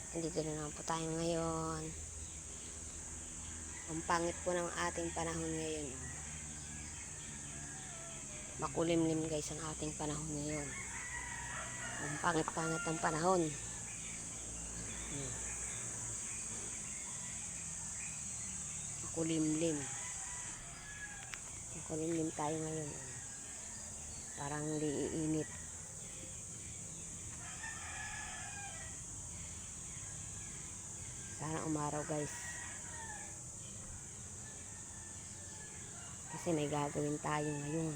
Andito na naman po tayo ngayon. Ang pangit po ng ating panahon ngayon. Makulimlim guys ang ating panahon ngayon. Ang pangit-pangit ng panahon. Makulimlim. Makulimlim tayo ngayon. Parang liinit. Sana umaraw guys. Kasi may gagawin tayo ngayon.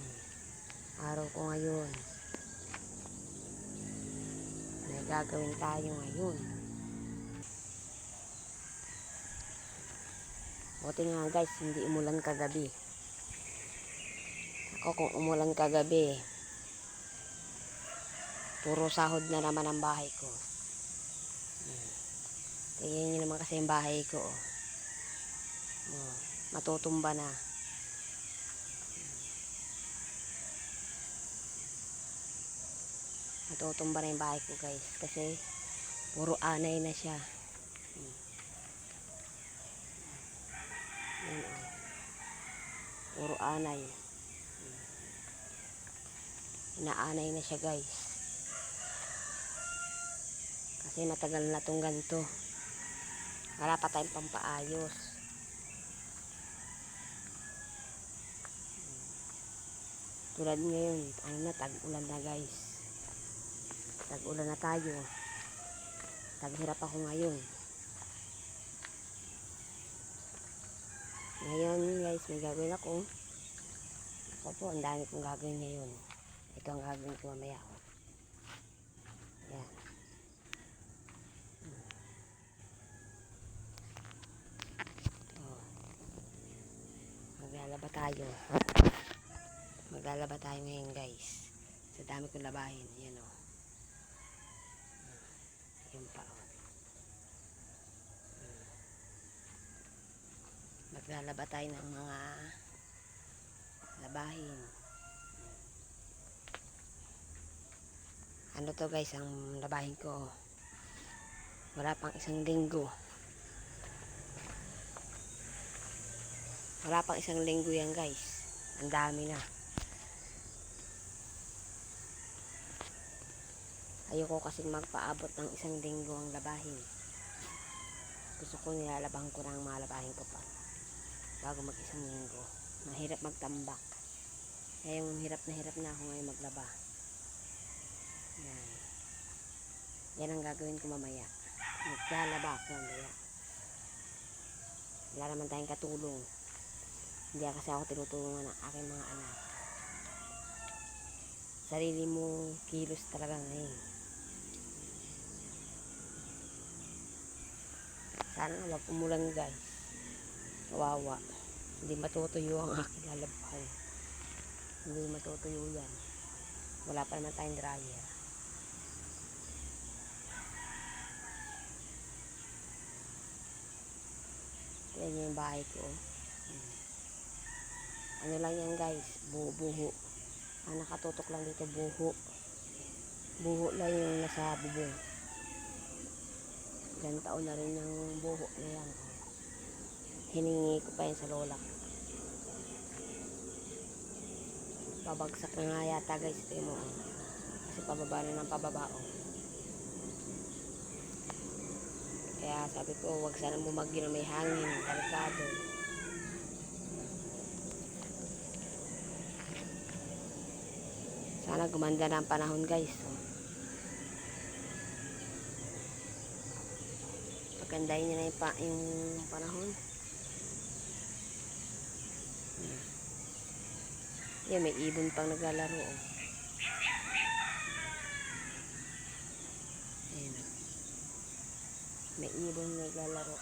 Araw ko ngayon. May gagawin tayo ngayon. Buti nga guys, hindi umulan kagabi. Ako kung umulan kagabi, puro sahod na naman ang bahay ko. Tingnan nyo naman kasi yung bahay ko. Matutumba na. Matutumba na yung bahay ko guys. Kasi puro anay na siya. Puro anay. Inaanay na siya guys. Kasi matagal na tong ganito. Wala pa tayong pampaayos. Tulad ngayon, ano na, tag-ulan na guys. Tag-ulan na tayo. Taghirap ako ngayon. Ngayon guys, may gagawin ako. Ako po, ang dami kong gagawin ngayon. Ito ang gagawin ko mamaya. Yan. Maglalaba tayo. Maglalaba tayo ngayon guys. Sa dami kong labahin. Yan o. Yan pa o. Maglalaba tayo ng mga labahin. Ano to guys, ang labahin ko. Wala pang isang linggo. Wala pang isang linggo yan guys. Ang dami na. Ayoko kasing magpaabot ng isang linggo ang labahin. Gusto ko nilalabahan ko ng mga labahin ko pa. Bago mag isang linggo. Mahirap magtambak. Kaya yung hirap na ako ngayon maglaba. Yan. Yan ang gagawin ko mamaya. Maglalaba ako mamaya. Wala naman tayong katulong. Hindi kasi ako tinutulungan ng aking mga anak. Sarili mo kilos talaga ngayon. Sana wag umulan guys. Kawawa. Hindi matutuyo ang aking lalabahan. Hindi matutuyo yan. Wala pa naman tayong dryer. Yan yung bahay ko. Ano lang yan guys, buho. Ang nakatutok lang dito, buho. Buho lang yung nasa bubong. Ilang taon na rin yung buho na yan. Hiningi ko pa yan sa lola. Babagsak na nga yata guys, ito mo. Kasi pababa na ng pababa. Kaya sabi ko, wag sana bumagyo na may hangin, delikado. Sana gumanda na ang panahon guys. Pagandahin nyo na yung panahon. Yan, may ibon pang naglalaro. Ayan. May ibon naglalaro.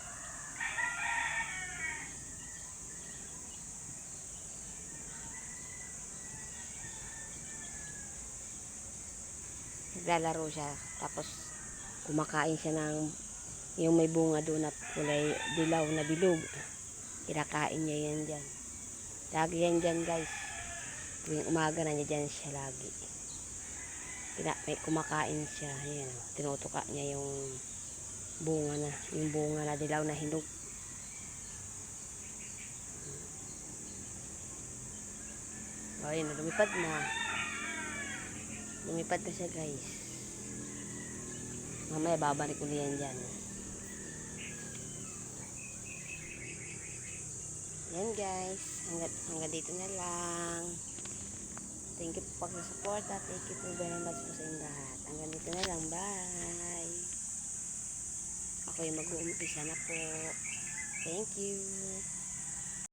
Naglalaro siya. Tapos kumakain siya ng yung may bunga doon na kulay dilaw na bilog. Kinakain niya yan dyan. Lagi yan dyan guys. Tuwing umaga na niya dyan siya lagi. May kumakain siya. Ayan, tinutuka niya yung bunga na. Yung bunga na dilaw na hinog. O, yun, lumipad na. Lumipad na siya, guys. Mamaya, babalik ko yan dyan. Yan, guys. Hanggang dito na lang. Thank you po sa support. Thank you po very much po sa inyong lahat. Hanggang dito na lang. Bye. Ako yung mag-uumpisa na po. Thank you.